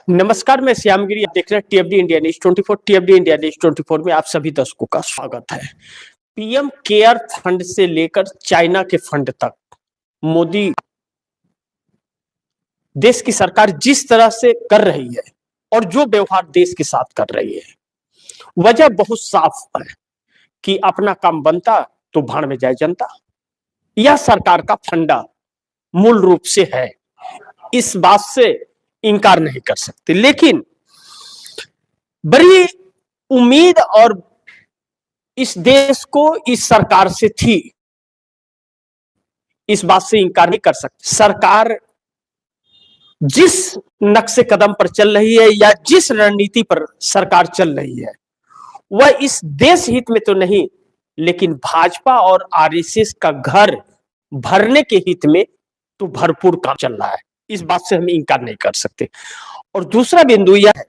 नमस्कार, मैं श्यामगिरी। आप देख रहे हैं टीएफडी इंडिया न्यूज 24। टीएफडी इंडिया न्यूज 24 में आप सभी दर्शकों का स्वागत है। पीएम केयर फंड से लेकर चाइना के फंड तक मोदी देश की सरकार जिस तरह से कर रही है और जो व्यवहार देश के साथ कर रही है, वजह बहुत साफ है कि अपना काम बनता तो भाड़ में जाए जनता। यह सरकार का फंडा मूल रूप से है, इस बात से इनकार नहीं कर सकते। लेकिन बड़ी उम्मीद और इस देश को इस सरकार से थी, इस बात से इनकार नहीं कर सकते। सरकार जिस नक्शे कदम पर चल रही है या जिस रणनीति पर सरकार चल रही है, वह इस देश हित में तो नहीं, लेकिन भाजपा और आरएसएस का घर भरने के हित में तो भरपूर काम चल रहा है। इस बात से हम इनकार नहीं कर सकते। और दूसरा बिंदु यह है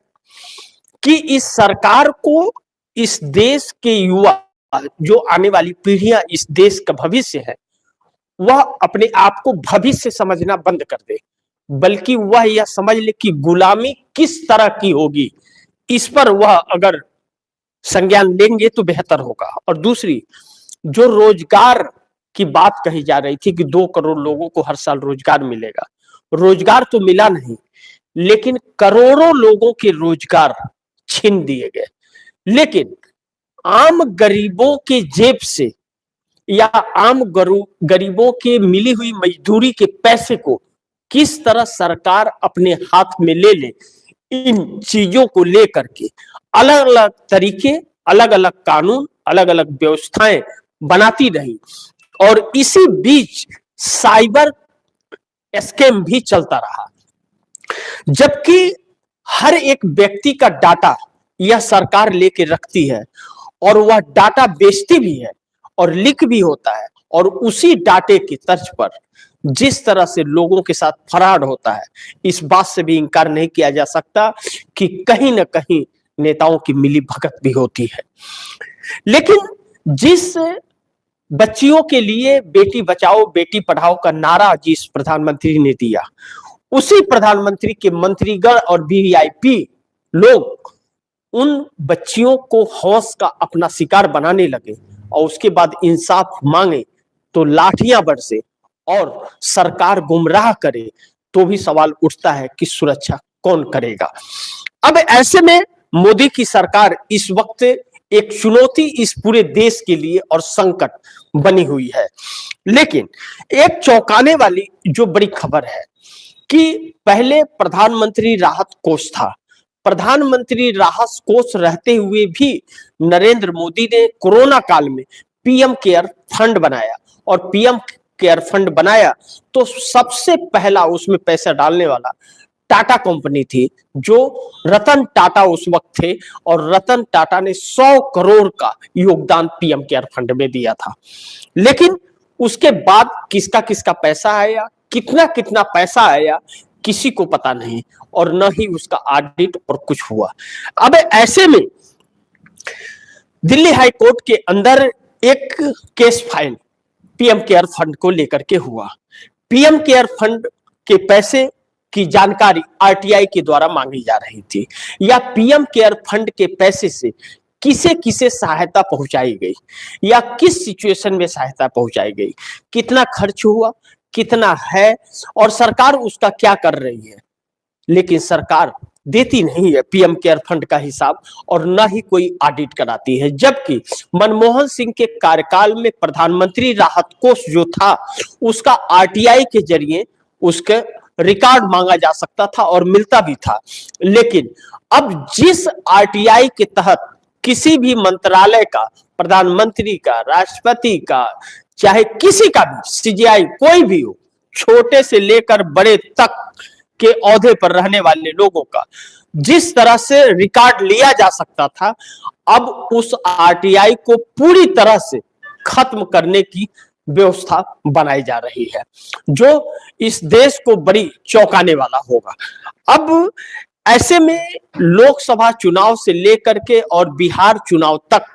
कि इस सरकार को इस देश के युवा, जो आने वाली पीढ़ियां इस देश का भविष्य है, वह अपने आप को भविष्य समझना बंद कर दे, बल्कि वह यह समझ ले कि गुलामी किस तरह की होगी, इस पर वह अगर संज्ञान लेंगे तो बेहतर होगा। और दूसरी, जो रोजगार की बात कही जा रही थी कि 2 करोड़ लोगों को हर साल रोजगार मिलेगा, रोजगार तो मिला नहीं, लेकिन करोड़ों लोगों के रोजगार छीन दिए गए। लेकिन आम गरीबों के जेब से या आम गरीबों के मिली हुई मजदूरी के पैसे को किस तरह सरकार अपने हाथ में ले ले, इन चीजों को लेकर के अलग अलग तरीके, अलग अलग कानून, अलग अलग व्यवस्थाएं बनाती रही। और इसी बीच साइबर स्कैम भी चलता रहा, जबकि हर एक व्यक्ति का डाटा यह सरकार लेके रखती है और वह डाटा बेचती भी है और लीक भी होता है। और उसी डाटे की तर्ज पर जिस तरह से लोगों के साथ फ्रॉड होता है, इस बात से भी इनकार नहीं किया जा सकता कि कहीं ना कहीं नेताओं की मिली भगत भी होती है। लेकिन जिस बच्चियों के लिए बेटी बचाओ बेटी पढ़ाओ का नारा जिस प्रधानमंत्री ने दिया, उसी प्रधानमंत्री के मंत्रीगण और वीवीआईपी लोग उन बच्चियों को हौस का अपना शिकार बनाने लगे और उसके बाद इंसाफ मांगे तो लाठियां बरसे और सरकार गुमराह करे तो भी सवाल उठता है कि सुरक्षा कौन करेगा। अब ऐसे में मोदी की सरकार इस वक्त एक चुनौती इस पूरे देश के लिए और संकट बनी हुई है। लेकिन एक चौंकाने वाली जो बड़ी खबर है कि पहले प्रधानमंत्री राहत कोष था, प्रधानमंत्री राहत कोष रहते हुए भी नरेंद्र मोदी ने कोरोना काल में पीएम केयर फंड बनाया। और पीएम केयर फंड बनाया तो सबसे पहला उसमें पैसा डालने वाला टाटा कंपनी थी, जो रतन टाटा उस वक्त थे, और रतन टाटा ने 100 करोड़ का योगदान पीएम केयर फंड में दिया था। लेकिन उसके बाद किसका किसका पैसा आया, कितना कितना पैसा आया, किसी को पता नहीं, और न ही उसका ऑडिट और कुछ हुआ। अब ऐसे में दिल्ली हाई कोर्ट के अंदर एक case file PM care fund को लेकर के हुआ। पीएम केयर फंड के पैसे की जानकारी आरटीआई के द्वारा मांगी जा रही थी, या पीएम केयर फंड के पैसे से किसे किसे सहायता पहुंचाई गई या किस सिचुएशन में सहायता पहुंचाई गई, कितना खर्च हुआ, कितना है, और सरकार उसका क्या कर रही है। लेकिन सरकार देती नहीं है पीएम केयर फंड का हिसाब और ना ही कोई ऑडिट कराती है। जबकि मनमोहन सिंह के कार्यकाल में प्रधानमंत्री राहत कोष जो था, उसका आरटीआई के जरिए उसके रिकॉर्ड मांगा जा सकता था और मिलता भी था। लेकिन अब जिस आरटीआई के तहत किसी भी मंत्रालय का, प्रधानमंत्री का, राष्ट्रपति का, चाहे किसी का भी, सीजीआई कोई भी हो, छोटे से लेकर बड़े तक के ओहदे पर रहने वाले लोगों का जिस तरह से रिकॉर्ड लिया जा सकता था, अब उस आरटीआई को पूरी तरह से खत्म करने की व्यवस्था बनाई जा रही है, जो इस देश को बड़ी चौंकाने वाला होगा। अब ऐसे में लोकसभा चुनाव से लेकर के और बिहार चुनाव तक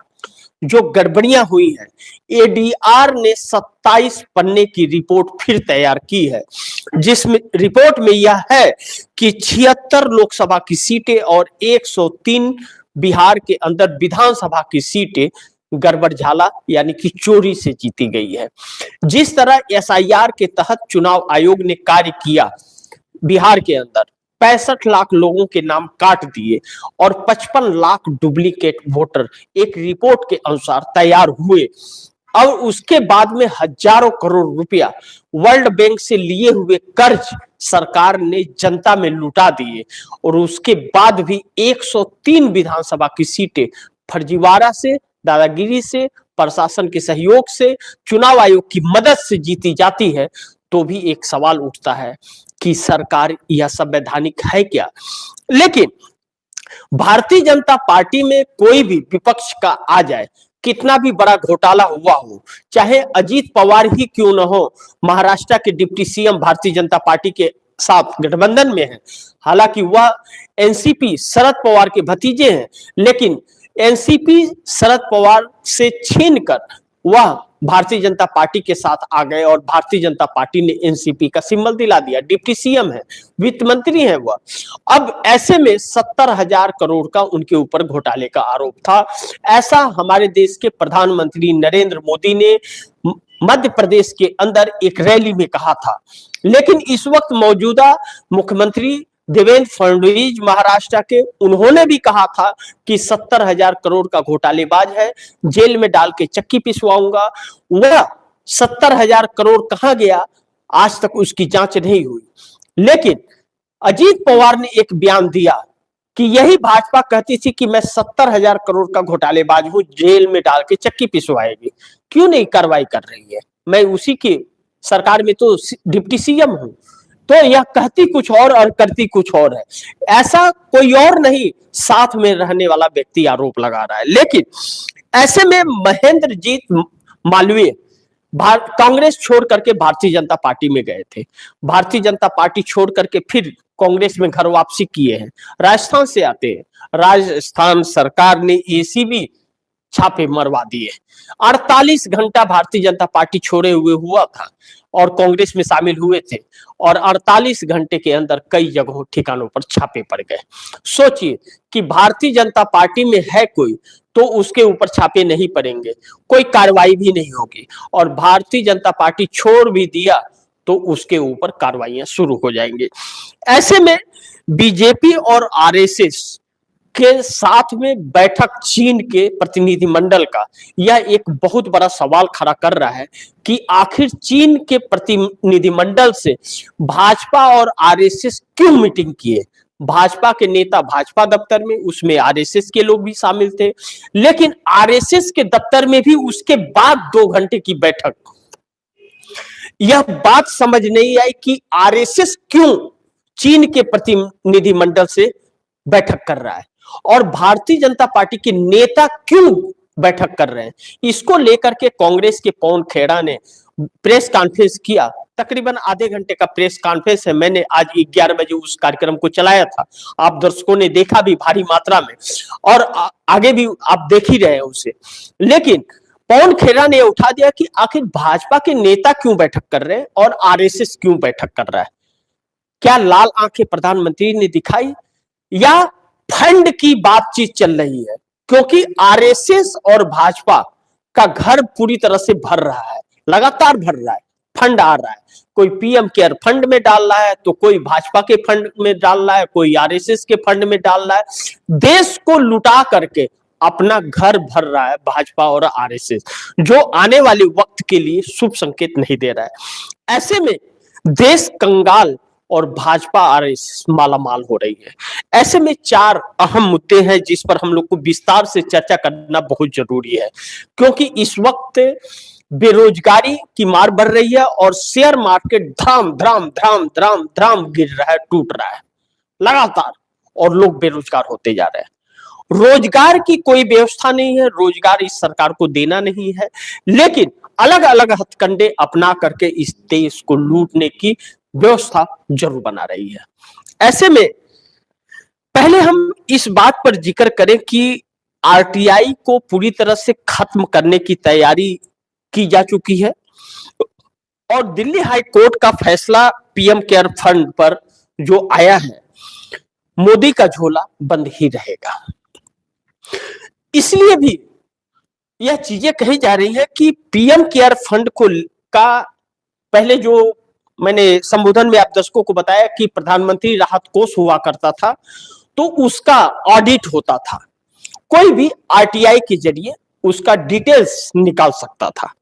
जो गड़बड़ियां हुई हैं, एडीआर ने 27 पन्ने की रिपोर्ट फिर तैयार की है, जिसमें रिपोर्ट में यह है कि 76 लोकसभा की सीटें और 103 बिहार के अंदर विधानसभा की सीटें गड़बड़झाला यानी कि चोरी से जीती गई है। जिस तरह एसआईआर के तहत चुनाव आयोग ने कार्य किया, बिहार के अंदर 65 लाख लोगों के नाम काट दिए और 55 लाख डुप्लीकेट वोटर एक रिपोर्ट के अनुसार तैयार हुए, और उसके बाद में हजारों करोड़ रुपया वर्ल्ड बैंक से लिए हुए कर्ज सरकार ने जनता में लुटा दिए, और उसके बाद भी 103 विधानसभा की सीटें फर्जीवाड़ा से, दादागिरी से, प्रशासन के सहयोग से, चुनाव आयोग की मदद से जीती जाती है, तो भी एक सवाल उठता है कि सरकार यह संवैधानिक है क्या। लेकिन भारतीय जनता पार्टी में कोई भी विपक्ष का आ जाए, कितना भी बड़ा घोटाला हुआ हो, चाहे अजीत पवार ही क्यों न हो, महाराष्ट्र के deputy CM Bharatiya Janata party के साथ गठबंधन में है, हालांकि वह एनसीपी शरद पवार के भतीजे हैं, लेकिन एनसीपी शरद पवार से छीनकर वह भारतीय जनता पार्टी के साथ आ गए और भारतीय जनता पार्टी ने एनसीपी का सिंबल दिला दिया। डिप्टी सीएम है, वित्त मंत्री है वह। अब ऐसे में 70,000 करोड़ का उनके ऊपर घोटाले का आरोप था। ऐसा हमारे देश के प्रधानमंत्री नरेंद्र मोदी ने मध्य प्रदेश के अंदर एक रैली में कहा था। लेकिन इस वक्त मौजूदा मुख्यमंत्री देवेंद्र फडणवीस महाराष्ट्र के, उन्होंने भी कहा था कि 70,000 करोड़ का घोटालेबाज है, जेल में डाल के चक्की पिसवाऊंगा। वह 70,000 करोड़ कहां गया, आज तक उसकी जांच नहीं हुई। लेकिन अजीत पवार ने एक बयान दिया कि यही भाजपा कहती थी कि मैं 70,000 करोड़ का घोटालेबाज हूं, जेल में डाल के चक्की पिसवाएगी, क्यों नहीं कार्रवाई कर रही है, मैं उसी की सरकार में तो डिप्टी सीएम हूं। तो यह कहती कुछ और करती कुछ और है, ऐसा कोई और नहीं, साथ में रहने वाला व्यक्ति आरोप लगा रहा है। लेकिन ऐसे में महेंद्रजीत मालवीय कांग्रेस छोड़ करके भारतीय जनता पार्टी में गए थे, भारतीय जनता पार्टी छोड़ करके फिर कांग्रेस में घर वापसी किए हैं, राजस्थान से आते हैं। राजस्थान सरकार ने एसीबी छापे मरवा दिए। 48 घंटा भारतीय जनता पार्टी छोड़े हुए हुआ था और कांग्रेस में शामिल हुए थे, और 48 घंटे के अंदर कई जगहों ठिकानों पर छापे पड़ गए। सोचिए कि भारतीय जनता पार्टी में है कोई तो उसके ऊपर छापे नहीं पड़ेंगे, कोई कार्रवाई भी नहीं होगी, और भारतीय जनता पार्टी छोड़ भी दिया तो उसके ऊपर कार्रवाइयां शुरू हो जाएंगी। ऐसे में बीजेपी और आरएसएस के साथ में बैठक चीन के प्रतिनिधिमंडल का, यह एक बहुत बड़ा सवाल खड़ा कर रहा है कि आखिर चीन के प्रतिनिधिमंडल से भाजपा और आरएसएस क्यों मीटिंग किए। भाजपा के नेता भाजपा दफ्तर में, उसमें आरएसएस के लोग भी शामिल थे, लेकिन आरएसएस के दफ्तर में भी उसके बाद 2 घंटे की बैठक। यह बात समझ नहीं आई कि आरएसएस क्यों चीन के प्रतिनिधिमंडल से बैठक कर रहा है और भारतीय जनता पार्टी के नेता क्यों बैठक कर रहे हैं। इसको लेकर के कांग्रेस के पवन खेड़ा ने प्रेस कॉन्फ्रेंस किया, तकरीबन आधे घंटे का प्रेस कॉन्फ्रेंस है। मैंने आज 11 बजे उस कार्यक्रम को चलाया था, आप दर्शकों ने देखा भी भारी मात्रा में, और आगे भी आप देख ही रहे हैं उसे। लेकिन पवन खेड़ा ने उठा दिया कि आखिर भाजपा के नेता क्यों बैठक कर रहे हैं और आरएसएस क्यों बैठक कर रहा है। क्या लाल आंखें प्रधानमंत्री ने दिखाई या फंड की बातचीत चल रही है, क्योंकि आरएसएस और भाजपा का घर पूरी तरह से भर रहा है, लगातार भर रहा है, फंड आ रहा है, कोई पीएम केयर फंड में डाल रहा है, तो कोई भाजपा के फंड में डाल रहा है, कोई आरएसएस के फंड में डाल रहा है। देश को लुटा करके अपना घर भर रहा है भाजपा और आरएसएस, जो आने वाले वक्त के लिए शुभ संकेत नहीं दे रहा है। ऐसे में देश कंगाल और भाजपा आरएसएस मालामाल हो रही है। ऐसे में 4 अहम मुद्दे हैं जिस पर हम लोग को विस्तार से चर्चा करना बहुत जरूरी है, क्योंकि इस वक्त बेरोजगारी की मार बढ़ रही है और शेयर मार्केट धड़ाम धड़ाम धड़ाम धड़ाम धड़ाम गिर रहा है, टूट रहा है लगातार, और लोग बेरोजगार होते जा रहे हैं। रोजगार की कोई व्यवस्था नहीं है, रोजगार इस सरकार को देना नहीं है, लेकिन अलग अलग हथकंडे अपना करके इस देश को लूटने की व्यवस्था जरूर बना रही है। ऐसे में पहले हम इस बात पर जिक्र करें कि आरटीआई को पूरी तरह से खत्म करने की तैयारी की जा चुकी है और दिल्ली हाई कोर्ट का फैसला पीएम केयर फंड पर जो आया है, मोदी का झोला बंद ही रहेगा। इसलिए भी यह चीजें कही जा रही है कि पीएम केयर फंड को का पहले जो मैंने संबोधन में आप दर्शकों को बताया कि प्रधानमंत्री राहत कोष हुआ करता था, तो उसका ऑडिट होता था। कोई भी आरटीआई के जरिए उसका डिटेल्स निकाल सकता था,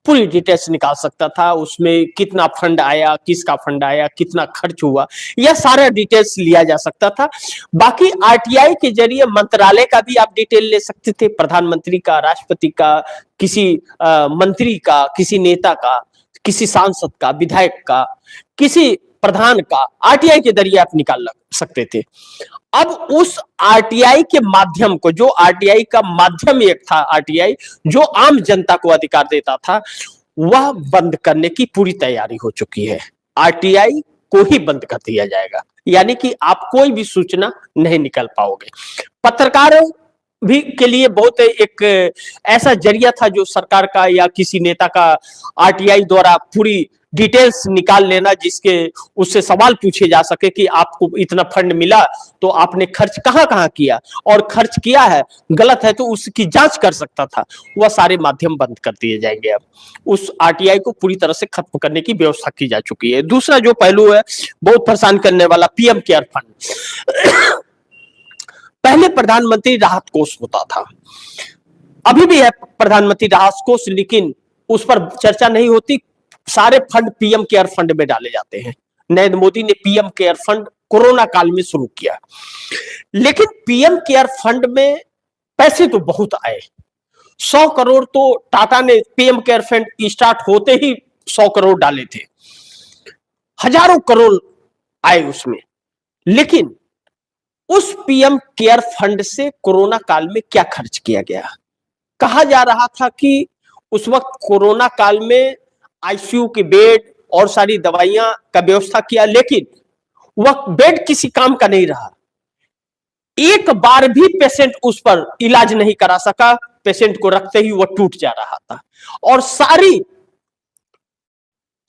पूरी डिटेल्स निकाल सकता था, उसमें कितना फंड आया, किसका फंड आया, कितना खर्च हुआ, यह सारा डिटेल्स लिया जा सकता था। बाकी आरटीआई के जरिए मंत्रालय का भी आप डिटेल ले सकते थे, प्रधानमंत्री का, राष्ट्रपति का, किसी मंत्री का, किसी नेता का, किसी सांसद का, विधायक का, किसी प्रधान का आरटीआई के जरिए आप निकाल सकते थे। अब उस आरटीआई के माध्यम को, जो आरटीआई का माध्यम एक था, आरटीआई जो आम जनता को अधिकार देता था, वह बंद करने की पूरी तैयारी हो चुकी है। आरटीआई को ही बंद कर दिया जाएगा, यानी कि आप कोई भी सूचना नहीं निकल पाओगे। पत्रकारों भी के लिए बहुत एक ऐसा जरिया था जो सरकार का या किसी नेता का आरटीआई द्वारा पूरी डिटेल्स निकाल लेना, जिसके उससे सवाल पूछे जा सके कि आपको इतना फंड मिला तो आपने खर्च कहां कहां किया, और खर्च किया है गलत है तो उसकी जांच कर सकता था। वह सारे माध्यम बंद कर दिए जाएंगे। अब उस आरटीआई को पूरी तरह से खत्म करने की व्यवस्था की जा चुकी है। दूसरा जो पहलू है बहुत परेशान करने वाला, पीएम केयर फंड। पहले प्रधानमंत्री राहत कोष होता था, अभी भी है प्रधानमंत्री राहत कोष, लेकिन उस पर चर्चा नहीं होती। सारे फंड पीएम केयर फंड में डाले जाते हैं। नरेंद्र मोदी ने पीएम केयर फंड कोरोना काल में शुरू किया, लेकिन पीएम केयर फंड में पैसे तो बहुत आए। 100 करोड़ तो टाटा ने पीएम केयर फंड स्टार्ट होते ही 100 करोड़ डाले थे, हजारों करोड़ आए उसमें। लेकिन उस पीएम केयर फंड से कोरोना काल में क्या खर्च किया गया? कहा जा रहा था कि उस वक्त कोरोना काल में आईसीयू के बेड और सारी दवाइयां का व्यवस्था किया, लेकिन वह बेड किसी काम का नहीं रहा। एक बार भी पेशेंट उस पर इलाज नहीं करा सका, पेशेंट को रखते ही वह टूट जा रहा था। और सारी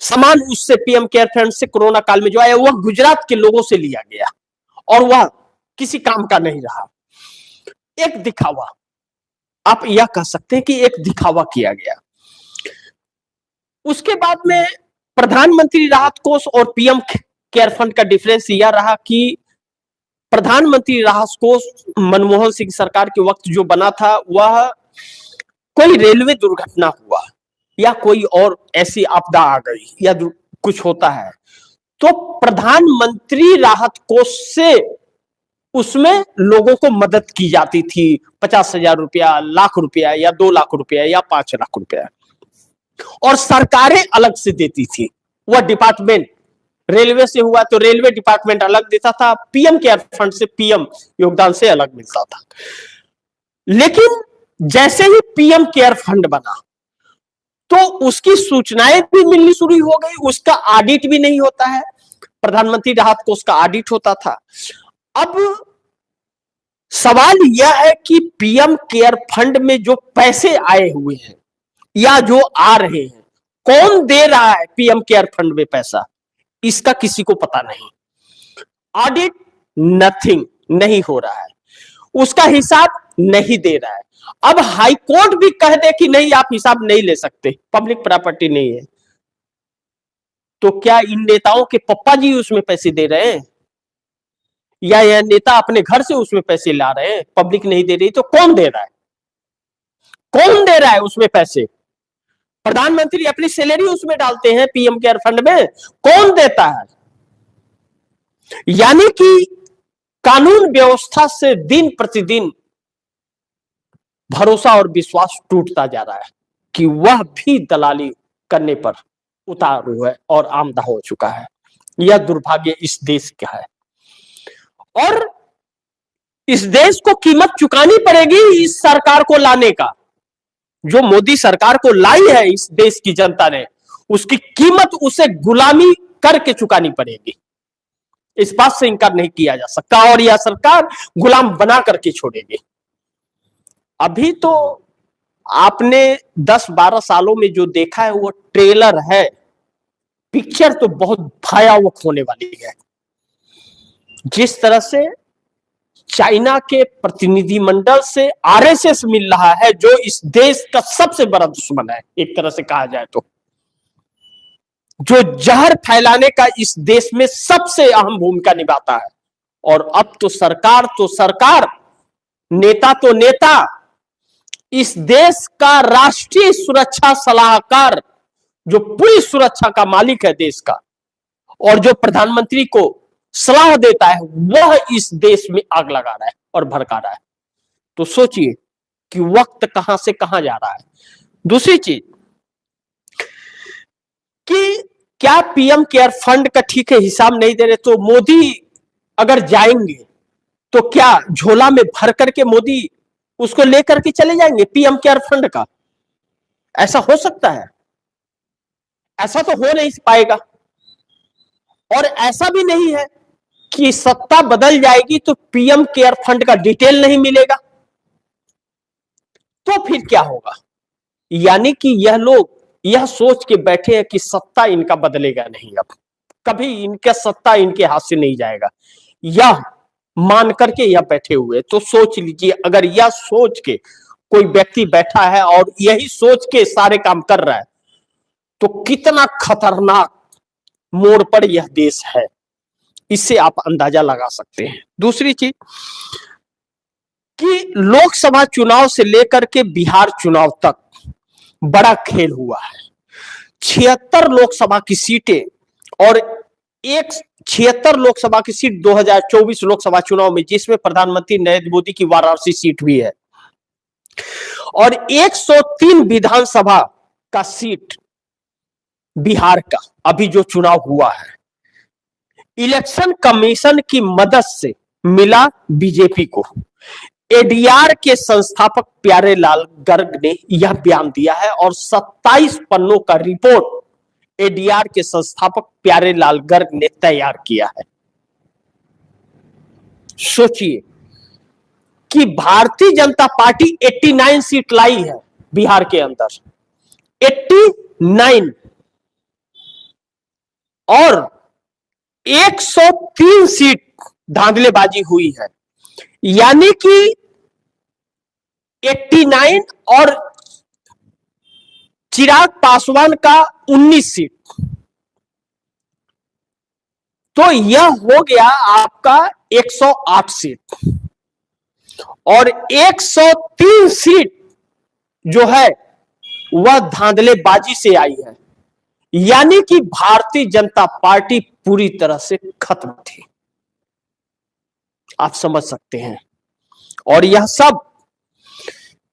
सामान उससे पीएम केयर फंड से कोरोना काल में जो आया वह गुजरात के लोगों से लिया गया और वह किसी काम का नहीं रहा। एक दिखावा, आप यह कह सकते हैं कि एक दिखावा किया गया। उसके बाद में प्रधानमंत्री राहत कोष और पीएम केयर फंड का डिफरेंस यह रहा कि प्रधानमंत्री राहत कोष मनमोहन सिंह सरकार के वक्त जो बना था, वह कोई रेलवे दुर्घटना हुआ या कोई और ऐसी आपदा आ गई या कुछ होता है तो प्रधानमंत्री राहत कोष से उसमें लोगों को मदद की जाती थी। 50,000 रुपया, लाख रुपया या 2 लाख रुपया या 5 लाख रुपया, और सरकारें अलग से देती थी। वह डिपार्टमेंट रेलवे से हुआ तो रेलवे डिपार्टमेंट अलग देता था, पीएम केयर फंड से पीएम योगदान से अलग मिलता था। लेकिन जैसे ही पीएम केयर फंड बना तो उसकी सूचनाएं भी मिलनी शुरू हो गई, उसका ऑडिट भी नहीं होता है। प्रधानमंत्री राहत कोष का ऑडिट होता था। अब सवाल यह है कि पीएम केयर फंड में जो पैसे आए हुए हैं या जो आ रहे हैं, कौन दे रहा है पीएम केयर फंड में पैसा, इसका किसी को पता नहीं। ऑडिट नथिंग, नहीं हो रहा है, उसका हिसाब नहीं दे रहा है। अब हाई कोर्ट भी कह दे कि नहीं आप हिसाब नहीं ले सकते, पब्लिक प्रॉपर्टी नहीं है, तो क्या इन नेताओं के पप्पा जी उसमें पैसे दे रहे हैं या यह नेता अपने घर से उसमें पैसे ला रहे हैं? पब्लिक नहीं दे रही तो कौन दे रहा है? कौन दे रहा है उसमें पैसे? प्रधानमंत्री अपनी सैलरी उसमें डालते हैं पीएम केयर फंड में, कौन देता है? यानी कि कानून व्यवस्था से दिन प्रतिदिन भरोसा और विश्वास टूटता जा रहा है कि वह भी दलाली करने पर उतारू है और आमदा हो चुका है। यह दुर्भाग्य इस देश का है और इस देश को कीमत चुकानी पड़ेगी इस सरकार को लाने का। जो मोदी सरकार को लाई है इस देश की जनता ने, उसकी कीमत उसे गुलामी करके चुकानी पड़ेगी। इस बात से इनकार नहीं किया जा सकता और यह सरकार गुलाम बना करके छोड़ेगी। अभी तो आपने 10-12 सालों में जो देखा है वो ट्रेलर है, पिक्चर तो बहुत भयावह होने वाली है। जिस तरह से चाइना के प्रतिनिधिमंडल से आरएसएस मिल रहा है, जो इस देश का सबसे बड़ा दुश्मन है एक तरह से कहा जाए तो, जो जहर फैलाने का इस देश में सबसे अहम भूमिका निभाता है। और अब तो सरकार, नेता तो नेता, इस देश का राष्ट्रीय सुरक्षा सलाहकार, जो पूरी सुरक्षा का मालिक है देश का, और जो प्रधानमंत्री को सलाह देता है, वह इस देश में आग लगा रहा है और भड़का रहा है। तो सोचिए कि वक्त कहां से कहां जा रहा है। दूसरी चीज कि क्या पीएम केयर फंड का ठीक है हिसाब नहीं दे रहे, तो मोदी अगर जाएंगे तो क्या झोला में भर करके मोदी उसको लेकर के चले जाएंगे पीएम केयर फंड का? ऐसा हो सकता है? ऐसा तो हो नहीं पाएगा। और ऐसा भी नहीं है कि सत्ता बदल जाएगी तो पीएम केयर फंड का डिटेल नहीं मिलेगा। तो फिर क्या होगा? यानी कि यह लोग यह सोच के बैठे हैं कि सत्ता इनका बदलेगा नहीं, अब कभी इनका सत्ता इनके हाथ से नहीं जाएगा, यह मान करके यह बैठे हुए। तो सोच लीजिए, अगर यह सोच के कोई व्यक्ति बैठा है और यही सोच के सारे काम कर रहा है, तो कितना खतरनाक मोड़ पर यह देश है, इससे आप अंदाजा लगा सकते हैं। दूसरी चीज कि लोकसभा चुनाव से लेकर के बिहार चुनाव तक बड़ा खेल हुआ है। 76 लोकसभा की सीटें और 76 लोकसभा की सीट 2024 लोकसभा चुनाव में, जिसमें प्रधानमंत्री नरेंद्र मोदी की वाराणसी सीट भी है, और 103 विधानसभा का सीट बिहार का अभी जो चुनाव हुआ है, इलेक्शन कमीशन की मदद से मिला बीजेपी को। एडीआर के संस्थापक प्यारेलाल गर्ग ने यह बयान दिया है और 27 पन्नों का रिपोर्ट एडीआर के संस्थापक प्यारेलाल गर्ग ने तैयार किया है। सोचिए कि भारतीय जनता पार्टी 89 सीट लाई है बिहार के अंदर, 89, और 103 सीट धांधलेबाजी हुई है। यानी कि 89 और चिराग पासवान का 19 सीट, तो यह हो गया आपका 108 सीट, और 103 सीट जो है वह धांधलेबाजी से आई है। यानी कि भारतीय जनता पार्टी पूरी तरह से खत्म थी, आप समझ सकते हैं। और यह सब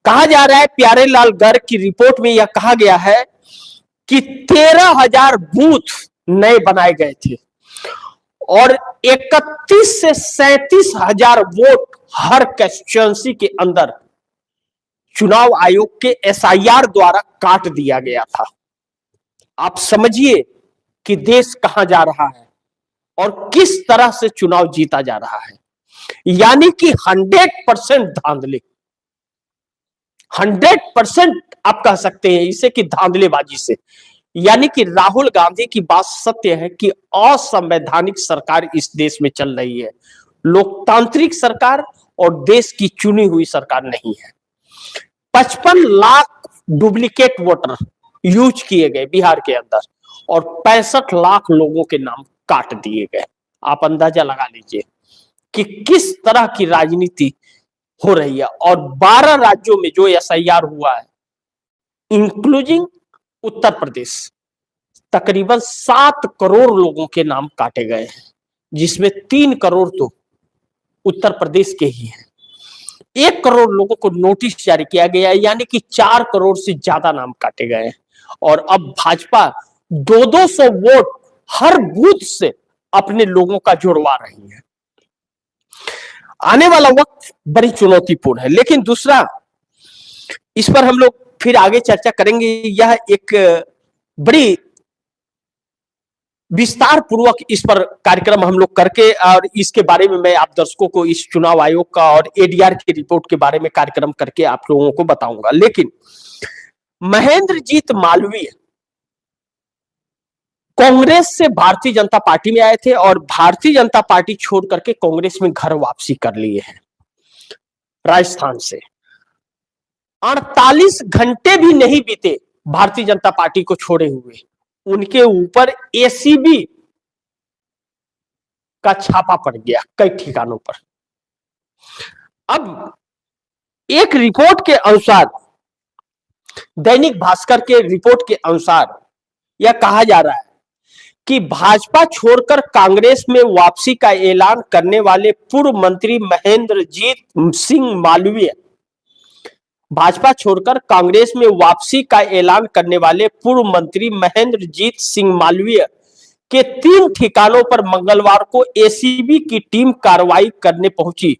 कहा जा रहा है, प्यारेलाल गर्ग की रिपोर्ट में यह कहा गया है कि 13,000 बूथ नए बनाए गए थे और 31 से 37,000 वोट हर कंस्टिट्यूएंसी के अंदर चुनाव आयोग के एसआईआर द्वारा काट दिया गया था। आप समझिए कि देश कहां जा रहा है और किस तरह से चुनाव जीता जा रहा है। यानी कि 100% धांधले, 100% आप कह सकते हैं इसे कि धांधलेबाजी से। यानी कि राहुल गांधी की बात सत्य है कि असंवैधानिक सरकार इस देश में चल रही है, लोकतांत्रिक सरकार और देश की चुनी हुई सरकार नहीं है। 55 लाख डुप्लीकेट वोटर यूज किए गए बिहार के अंदर और 65 लाख लोगों के नाम काट दिए गए। आप अंदाजा लगा लीजिए कि किस तरह की राजनीति हो रही है। और 12 राज्यों में जो एसआईआर हुआ है, इंक्लूडिंग उत्तर प्रदेश, तकरीबन 7 करोड़ लोगों के नाम काटे गए हैं, जिसमें 3 करोड़ तो उत्तर प्रदेश के ही हैं। 1 करोड़ लोगों को नोटिस जारी किया गया है, यानी कि 4 करोड़ से ज्यादा नाम काटे गए हैं। और अब भाजपा 200-200 वोट हर बूथ से अपने लोगों का जुड़वा रही है। आने वाला वक्त बड़ी चुनौतीपूर्ण है। लेकिन दूसरा, इस पर हम लोग फिर आगे चर्चा करेंगे, यह एक बड़ी विस्तार पूर्वक इस पर कार्यक्रम हम लोग करके, और इसके बारे में मैं आप दर्शकों को इस चुनाव आयोग का और एडीआर की रिपोर्ट के बारे में कार्यक्रम करके आप लोगों को बताऊंगा। लेकिन महेंद्रजीत मालवीय कांग्रेस से भारतीय जनता पार्टी में आए थे और भारतीय जनता पार्टी छोड़ करके कांग्रेस में घर वापसी कर लिए हैं राजस्थान से। 48 घंटे भी नहीं बीते भारतीय जनता पार्टी को छोड़े हुए, उनके ऊपर एसीबी का छापा पड़ गया कई ठिकानों पर। अब एक रिपोर्ट के अनुसार, दैनिक भास्कर के रिपोर्ट के अनुसार यह कहा जा रहा है कि भाजपा छोड़कर कांग्रेस में वापसी का ऐलान करने वाले पूर्व मंत्री महेंद्रजीत सिंह मालवीय, भाजपा छोड़कर कांग्रेस में वापसी का ऐलान करने वाले पूर्व मंत्री महेंद्रजीत सिंह मालवीय के 3 ठिकानों पर मंगलवार को एसीबी की टीम कार्रवाई करने पहुंची।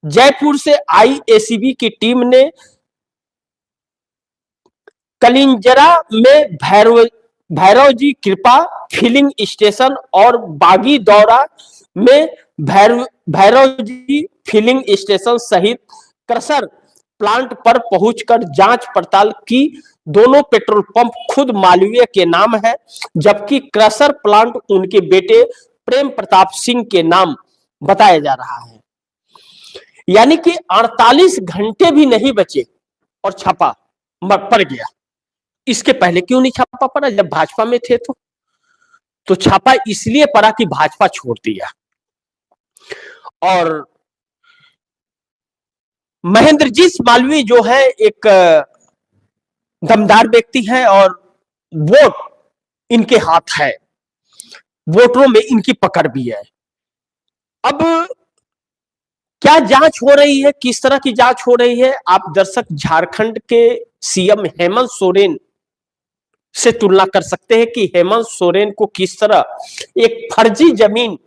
जयपुर से आई एसीबी की टीम ने कलिंजरा में भैरवजी कृपा फिलिंग स्टेशन और बागी दौरा में भैरवजी फिलिंग स्टेशन सहित क्रशर प्लांट पर पहुंचकर जांच पड़ताल की। दोनों पेट्रोल पंप खुद मालवीय के नाम है, जबकि क्रशर प्लांट उनके बेटे प्रेम प्रताप सिंह के नाम बताया जा रहा है। यानी कि 48 घंटे भी नहीं बचे और छापा पड़ गया। इसके पहले क्यों नहीं छापा पड़ा? जब भाजपा में थे तो छापा इसलिए पड़ा कि भाजपा छोड़ दिया। और महेंद्रजीत मालवीय जो है एक दमदार व्यक्ति है और वोट इनके हाथ है, वोटरों में इनकी पकड़ भी है। अब क्या जांच हो रही है, किस तरह की जांच हो रही है? आप दर्शक झारखंड के सीएम हेमंत सोरेन से तुलना कर सकते हैं कि हेमंत सोरेन को किस तरह एक फर्जी जमीन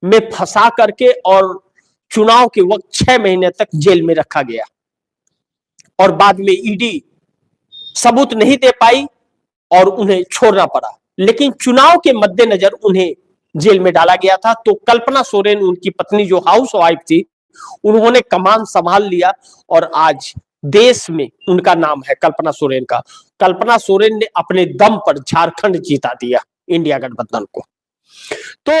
में फंसा करके और चुनाव के वक्त 6 महीने तक जेल में रखा गया और बाद में ईडी सबूत नहीं दे पाई और उन्हें छोड़ना पड़ा। लेकिन चुनाव के मद्देनजर उन्हें जेल में डाला गया था। तो कल्पना सोरेन, उनकी पत्नी जो हाउस वाइफ थी, उन्होंने कमान संभाल लिया और आज देश में उनका नाम है कल्पना सोरेन का। कल्पना सोरेन ने अपने दम पर झारखंड जीता दिया इंडिया गठबंधन को। तो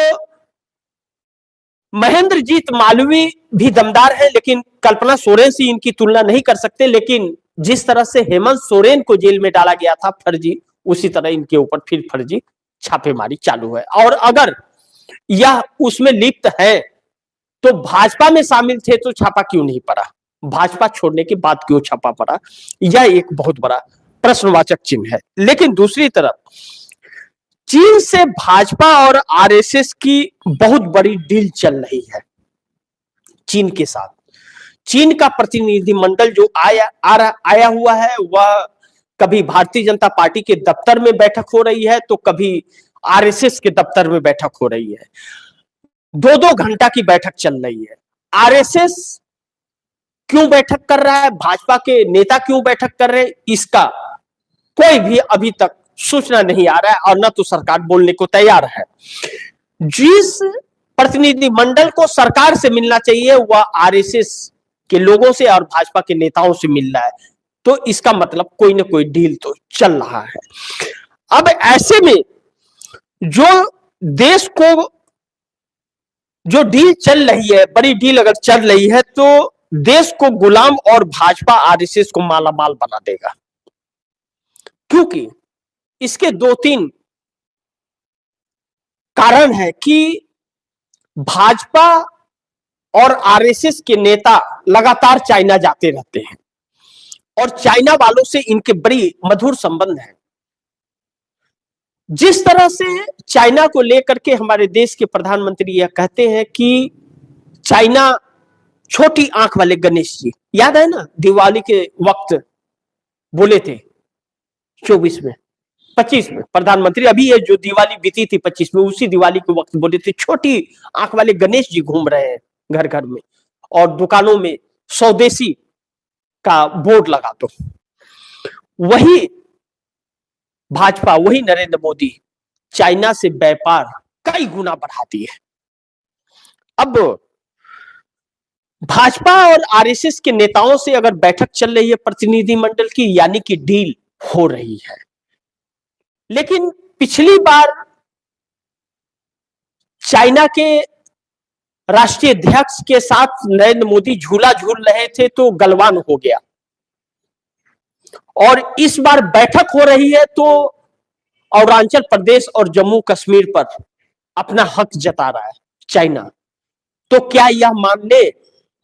महेंद्रजीत मालवीय भी दमदार है, लेकिन कल्पना सोरेन से इनकी तुलना नहीं कर सकते। लेकिन जिस तरह से हेमंत सोरेन को जेल में डाला गया था फर्जी, उसी तरह इनके ऊपर फिर फर्जी छापेमारी चालू है। और अगर यह उसमें लिप्त है तो भाजपा में शामिल थे तो छापा क्यों नहीं पड़ा? भाजपा छोड़ने के बाद क्यों छापा पड़ा? यह एक बहुत बड़ा प्रश्नवाचक चिन्ह है। लेकिन दूसरी तरफ चीन से भाजपा और आरएसएस की बहुत बड़ी डील चल रही है चीन के साथ। चीन का प्रतिनिधिमंडल जो आया हुआ है, वह कभी भारतीय जनता पार्टी के दफ्तर में बैठक हो रही है तो कभी आरएसएस के दफ्तर में बैठक हो रही है। 2-2 घंटा की बैठक चल रही है। आरएसएस क्यों बैठक कर रहा है, भाजपा के नेता क्यों बैठक कर रहे हैं, इसका कोई भी अभी तक सूचना नहीं आ रहा है और न तो सरकार बोलने को तैयार है। जिस प्रतिनिधिमंडल को सरकार से मिलना चाहिए वह आरएसएस के लोगों से और भाजपा के नेताओं से मिल रहा है, तो इसका मतलब कोई ना कोई डील तो चल रहा है। अब ऐसे में जो डील चल रही है, बड़ी डील अगर चल रही है तो देश को गुलाम और भाजपा आरएसएस को मालामाल बना देगा। क्योंकि इसके 2-3 कारण है कि भाजपा और आरएसएस के नेता लगातार चाइना जाते रहते हैं और चाइना वालों से इनके बड़ी मधुर संबंध है। जिस तरह से चाइना को लेकर के हमारे देश के प्रधानमंत्री यह कहते हैं कि चाइना छोटी आंख वाले गणेश जी, याद है ना, दिवाली के वक्त बोले थे 24 में 25 में प्रधानमंत्री, अभी ये जो दिवाली बीती थी 25 में, उसी दिवाली के वक्त बोले थे छोटी आंख वाले गणेश जी घूम रहे हैं घर घर में और दुकानों में स्वदेशी का बोर्ड लगा दो। वही भाजपा, वही नरेंद्र मोदी चाइना से व्यापार कई गुना बढ़ाती है। अब भाजपा और आरएसएस के नेताओं से अगर बैठक चल रही है प्रतिनिधिमंडल की, यानी कि डील हो रही है, लेकिन पिछली बार चाइना के राष्ट्रीय अध्यक्ष के साथ नरेंद्र मोदी झूला झूल रहे थे तो गलवान हो गया, और इस बार बैठक हो रही है तो अरुणाचल प्रदेश और जम्मू कश्मीर पर अपना हक जता रहा है चाइना। तो क्या यह मान ले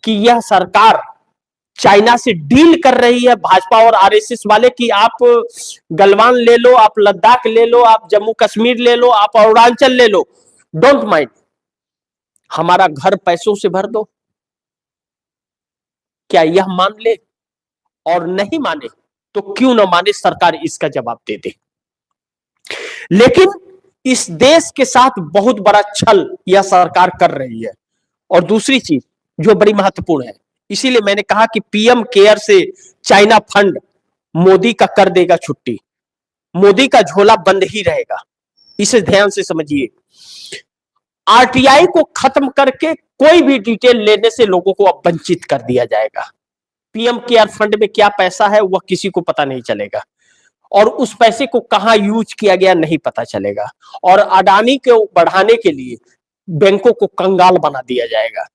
कि यह सरकार चाइना से डील कर रही है, भाजपा और आरएसएस वाले, कि आप गलवान ले लो, आप लद्दाख ले लो, आप जम्मू कश्मीर ले लो, आप अरुणाचल ले लो, डोंट माइंड, हमारा घर पैसों से भर दो। क्या यह मान ले? और नहीं माने तो क्यों ना माने, सरकार इसका जवाब दे दे। लेकिन इस देश के साथ बहुत बड़ा छल यह सरकार कर रही है। और दूसरी चीज जो बड़ी महत्वपूर्ण है, इसीलिए मैंने कहा कि पीएम केयर से चाइना फंड मोदी का कर देगा छुट्टी, मोदी का झोला बंद ही रहेगा, इसे ध्यान से समझिए। आरटीआई को खत्म करके कोई भी डिटेल लेने से लोगों को अब वंचित कर दिया जाएगा। पीएम केयर फंड में क्या पैसा है वह किसी को पता नहीं चलेगा, और उस पैसे को कहां यूज किया गया नहीं पता चलेगा। और अडानी को बढ़ाने के लिए बैंकों को कंगाल बना दिया जाएगा।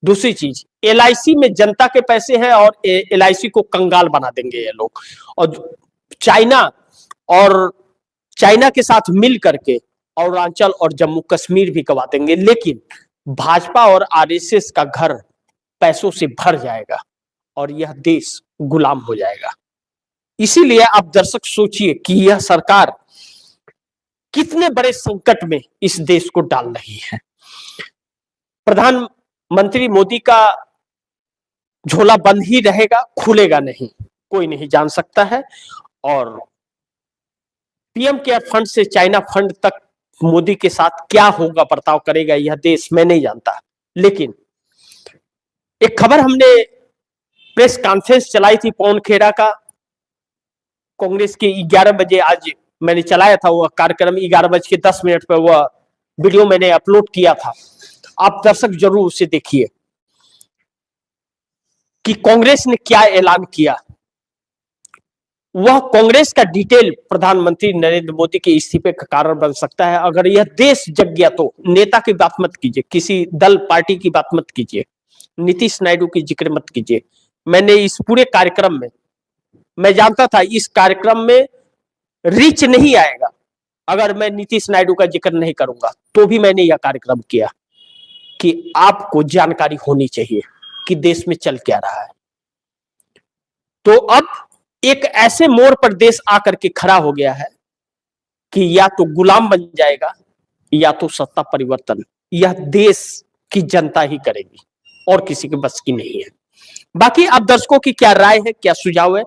दूसरी चीज, एलआईसी में जनता के पैसे हैं और एलआईसी को कंगाल बना देंगे ये लोग। और चाइना के साथ मिल करके अरुणाचल और जम्मू कश्मीर भी गवा देंगे। लेकिन भाजपा और आरएसएस का घर पैसों से भर जाएगा और यह देश गुलाम हो जाएगा। इसीलिए आप दर्शक सोचिए कि यह सरकार कितने बड़े संकट में इस देश को डाल रही है। प्रधानमंत्री मोदी का झोला बंद ही रहेगा, खुलेगा नहीं, कोई नहीं जान सकता है। और पीएम केयर फंड से चाइना फंड तक मोदी के साथ क्या होगा, बर्ताव करेगा यह देश, मैं नहीं जानता। लेकिन एक खबर हमने प्रेस कॉन्फ्रेंस चलाई थी पवन खेड़ा का, कांग्रेस के 11 बजे आज मैंने चलाया था वह कार्यक्रम, 11:10 पर वह वीडियो मैंने अपलोड किया था। आप दर्शक जरूर उसे देखिए कि कांग्रेस ने क्या ऐलान किया। वह कांग्रेस का डिटेल प्रधानमंत्री नरेंद्र मोदी के इस्तीफे का कारण बन सकता है। अगर यह देश जग गया तो नेता की बात मत कीजिए, किसी दल पार्टी की बात मत कीजिए, नीतीश नायडू की जिक्र मत कीजिए। मैंने इस पूरे कार्यक्रम में, मैं जानता था इस कार्यक्रम में रीच नहीं आएगा अगर मैं नीतीश नायडू का जिक्र नहीं करूंगा, तो भी मैंने यह कार्यक्रम किया कि आपको जानकारी होनी चाहिए कि देश में चल क्या रहा है। तो अब एक ऐसे मोड़ पर देश आकर के खड़ा हो गया है कि या तो गुलाम बन जाएगा या तो सत्ता परिवर्तन यह देश की जनता ही करेगी और किसी के बस की नहीं है। बाकी आप दर्शकों की क्या राय है, क्या सुझाव है,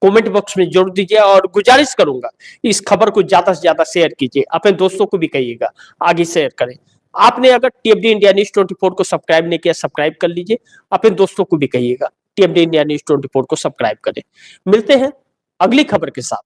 कमेंट बॉक्स में जरूर दीजिए। और गुजारिश करूंगा इस खबर को ज्यादा से ज्यादा शेयर कीजिए, अपने दोस्तों को भी कहिएगा आगे शेयर करें। आपने अगर टीएफडी इंडिया न्यूज 24 को सब्सक्राइब नहीं किया, सब्सक्राइब कर लीजिए, अपने दोस्तों को भी कहिएगा टीएफडी इंडिया न्यूज 24 को सब्सक्राइब करें। मिलते हैं अगली खबर के साथ।